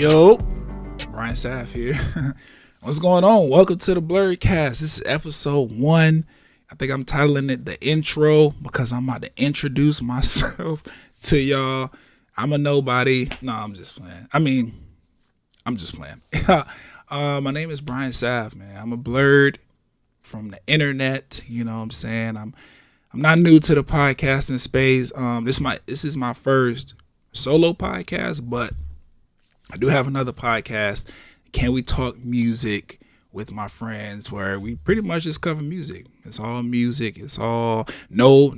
Yo, Brian Saff here. What's going on? Welcome to the Blurredcast. This is episode 1. I think I'm titling it the intro because I'm about to introduce myself to y'all. I'm a nobody. No, I'm just playing. I'm just playing. My name is Brian Saff, man. I'm a blurred from the internet. You know what I'm saying? I'm not new to the podcasting space. This is my first solo podcast, but I do have another podcast, Can We Talk Music, with my friends, where we pretty much just cover music. It's all music. It's all no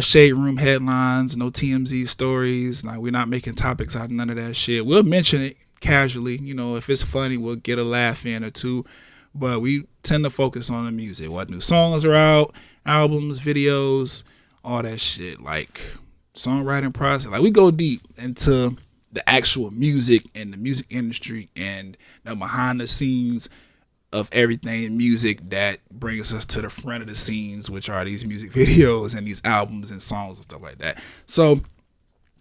shade room headlines, no TMZ stories. Like, we're not making topics out of none of that shit. We'll mention it casually, you know, if it's funny, we'll get a laugh in or two. But we tend to focus on the music. What new songs are out, albums, videos, all that shit. Like songwriting process. Like, we go deep into the actual music and the music industry and the behind the scenes of everything in music that brings us to the front of the scenes, which are these music videos and these albums and songs and stuff like that. So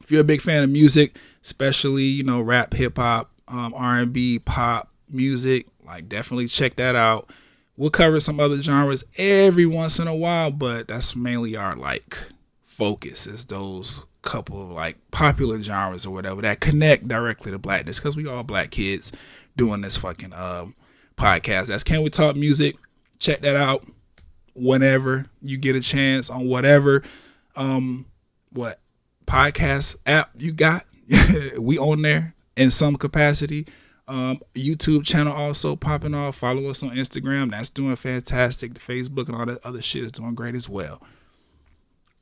if you're a big fan of music, especially, you know, rap, hip hop, R&B, pop music, like, definitely check that out. We'll cover some other genres every once in a while, but that's mainly our like focus, is those couple of like popular genres or whatever that connect directly to blackness, because we all black kids doing this fucking podcast. That's Can We Talk Music. Check that out whenever you get a chance on whatever what podcast app you got. We on there in some capacity. YouTube channel also popping off. Follow us on Instagram. That's doing fantastic. The Facebook and all that other shit is doing great as well.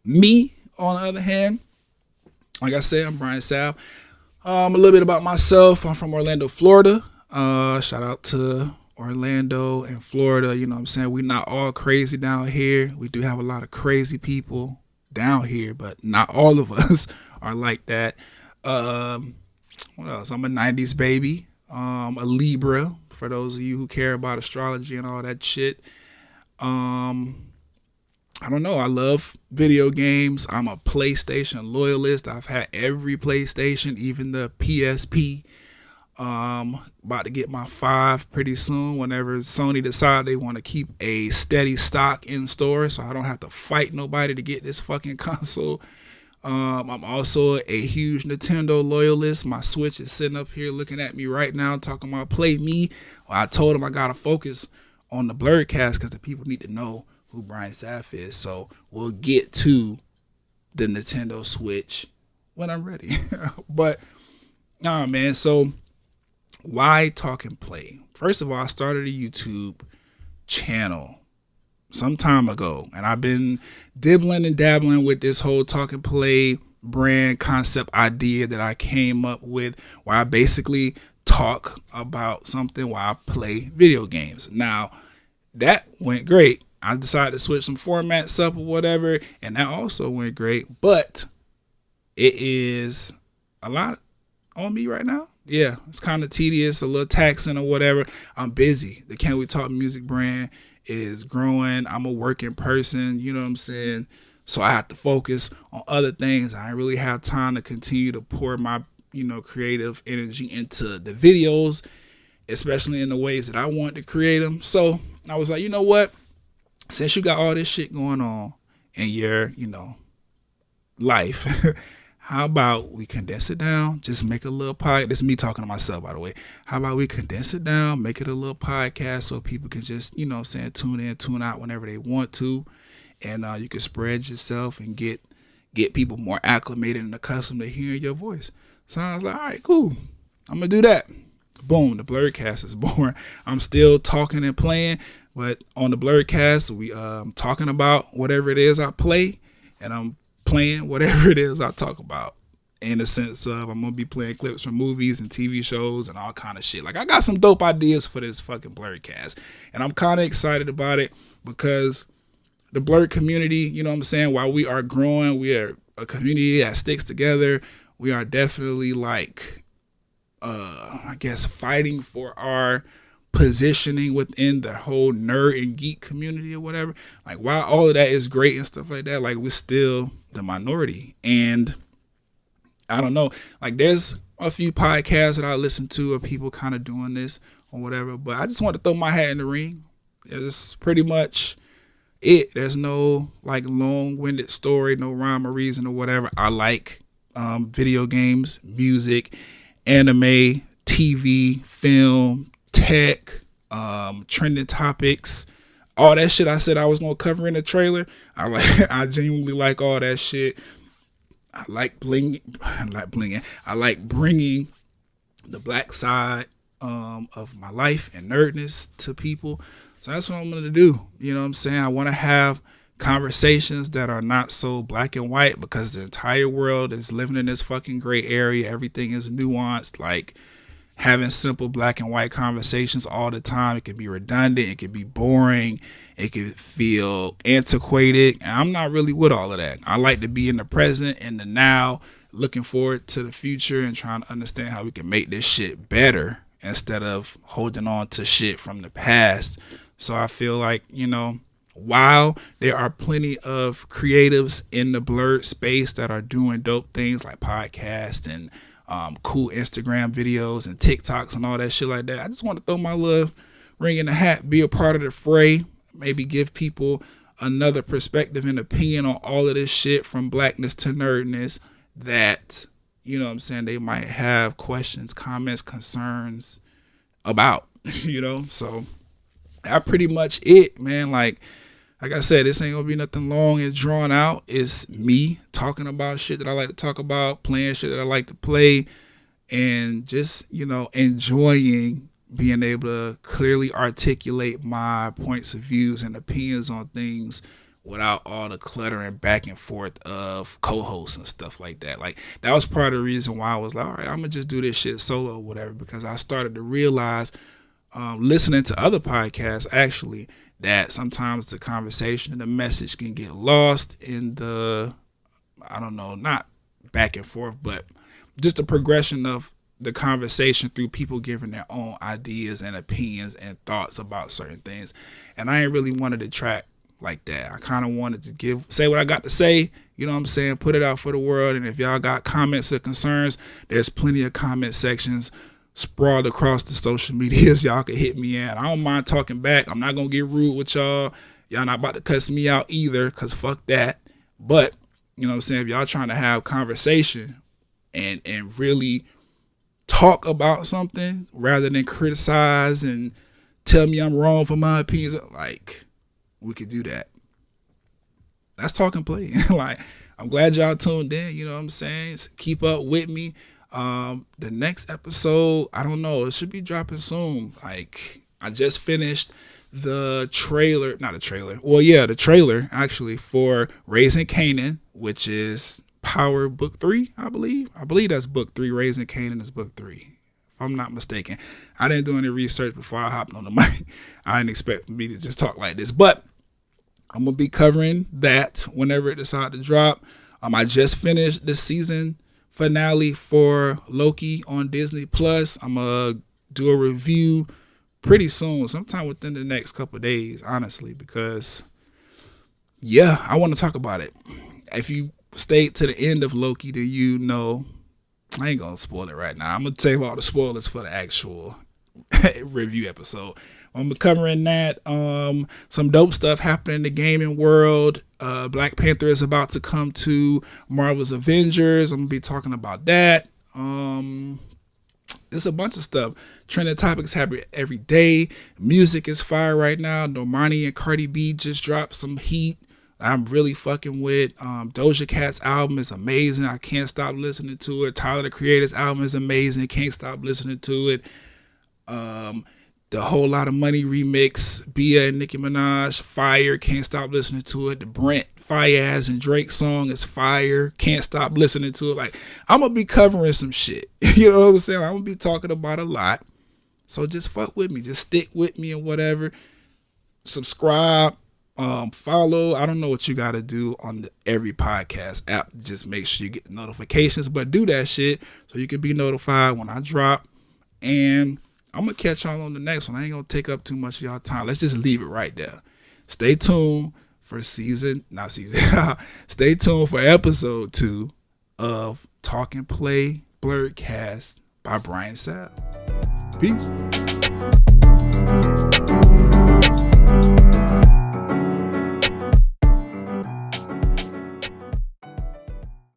Me, on the other hand, like I said, I'm Brian Saff. A little bit about myself. I'm from Orlando, Florida. Shout out to Orlando and Florida. You know what I'm saying? We're not all crazy down here. We do have a lot of crazy people down here, but not all of us are like that. What else? I'm a 90s baby. A Libra, for those of you who care about astrology and all that shit. I don't know. I love video games. I'm a PlayStation loyalist. I've had every PlayStation, even the PSP. About to get my 5 pretty soon, whenever Sony decide they want to keep a steady stock in store, so I don't have to fight nobody to get this fucking console. I'm also a huge Nintendo loyalist. My Switch is sitting up here looking at me right now, talking about play me. Well, I told him I gotta focus on the Blurredcast because the people need to know who Brian Saff is. So we'll get to the Nintendo Switch when I'm ready. But nah, man. So why Talk and Play? First of all, I started a YouTube channel some time ago, and I've been dibbling and dabbling with this whole Talk and Play brand concept idea that I came up with, where I basically talk about something while I play video games. Now, that went great. I decided to switch some formats up or whatever, and that also went great, but it is a lot on me right now. Yeah, it's kind of tedious, a little taxing or whatever. I'm busy. The Can We Talk Music brand is growing. I'm a working person, you know what I'm saying? So I have to focus on other things. I really have time to continue to pour my, creative energy into the videos, especially in the ways that I want to create them. So I was like, you know what? Since you got all this shit going on in your, life, how about we condense it down? Just make a little podcast. This is me talking to myself, by the way. How about we condense it down, make it a little podcast so people can just, tune in, tune out whenever they want to. And you can spread yourself and get people more acclimated and accustomed to hearing your voice. So I was like, all right, cool. I'm going to do that. Boom, the Blurredcast is born. I'm still talking and playing, but on the Blurredcast, we talking about whatever it is I play, and I'm playing whatever it is I talk about, in the sense of I'm gonna be playing clips from movies and TV shows and all kind of shit. Like, I got some dope ideas for this fucking Blurredcast, and I'm kind of excited about it because the Blurred community, you know what I'm saying, while we are growing, we are a community that sticks together. We are definitely fighting for our positioning within the whole nerd and geek community or whatever. Like, while all of that is great and stuff like that, like, we're still the minority. And I don't know, like, there's a few podcasts that I listen to of people kind of doing this or whatever. But I just want to throw my hat in the ring. It's pretty much it. There's no like long-winded story, no rhyme or reason or whatever. I like video games, music, anime, TV, film, tech, trending topics, all that shit I said I was gonna cover in the trailer. I genuinely like all that shit. I like blinging. I like bringing the black side of my life and nerdness to people. So that's what I'm gonna do. You know what I'm saying? I want to have conversations that are not so black and white, because the entire world is living in this fucking gray area. Everything is nuanced. Like, having simple black and white conversations all the time, it can be redundant, it can be boring, it can feel antiquated, and I'm not really with all of that. I like to be in the present and the now, looking forward to the future and trying to understand how we can make this shit better instead of holding on to shit from the past. So I feel like, you know, while there are plenty of creatives in the blurred space that are doing dope things like podcasts and cool Instagram videos and TikToks and all that shit like that, I just want to throw my little ring in the hat, be a part of the fray, maybe give people another perspective and opinion on all of this shit, from blackness to nerdness, that, you know what I'm saying, they might have questions, comments, concerns about, you know. So that's pretty much it, man. Like I said, this ain't gonna be nothing long and drawn out. It's me talking about shit that I like to talk about, playing shit that I like to play, and just, you know, enjoying being able to clearly articulate my points of views and opinions on things without all the clutter and back and forth of co-hosts and stuff like that. Like, that was part of the reason why I was like, all right, I'm gonna just do this shit solo or whatever, because I started to realize, listening to other podcasts actually, that sometimes the conversation and the message can get lost in the, I don't know, not back and forth, but just the progression of the conversation through people giving their own ideas and opinions and thoughts about certain things. And I ain't really wanted to track like that. I kind of wanted to say what I got to say, you know what I'm saying, put it out for the world. And if y'all got comments or concerns, there's plenty of comment sections sprawled across the social medias y'all can hit me at. I don't mind talking back. I'm not gonna get rude with y'all. Y'all not about to cuss me out either, because fuck that. But, you know what I'm saying, if y'all trying to have conversation and really talk about something rather than criticize and tell me I'm wrong for my opinions, like, we could do that. That's Talk and Play. Like, I'm glad y'all tuned in, you know what I'm saying? So keep up with me. The next episode, I don't know, it should be dropping soon. Like, I just finished the trailer actually for Raising Kanan, which is Power Book 3, I believe that's Book 3. Raising Kanan is Book 3, if I'm not mistaken. I didn't do any research before I hopped on the mic. I didn't expect me to just talk like this, but I'm gonna be covering that whenever it decides to drop. I just finished the season finale for Loki on Disney Plus. I'm gonna do a review pretty soon, sometime within the next couple of days, honestly, because yeah, I want to talk about it. If you stayed to the end of Loki, then you know, I ain't gonna spoil it right now. I'm gonna save all the spoilers for the actual review episode. I'm covering that. Some dope stuff happening in the gaming world. Black Panther is about to come to Marvel's Avengers. I'm gonna be talking about that. There's a bunch of stuff. Trending topics happen every day. Music is fire right now. Normani and Cardi B just dropped some heat I'm really fucking with. Doja Cat's album is amazing. I can't stop listening to it. Tyler, the Creator's album is amazing. Can't stop listening to it. The Whole Lot of Money remix, Bia and Nicki Minaj, fire. Can't stop listening to it. The Brent Faiyaz and Drake song is fire. Can't stop listening to it. Like, I'm gonna be covering some shit. You know what I'm saying? I'm gonna be talking about a lot. So just fuck with me. Just stick with me and whatever. Subscribe. Follow. I don't know what you gotta do on every podcast app. Just make sure you get the notifications, but do that shit so you can be notified when I drop. And I'm gonna catch y'all on the next one. I ain't gonna take up too much of y'all time. Let's just leave it right there. Stay tuned for stay tuned for episode 2 of Talk and Play Blurredcast by Brian Sapp. Peace.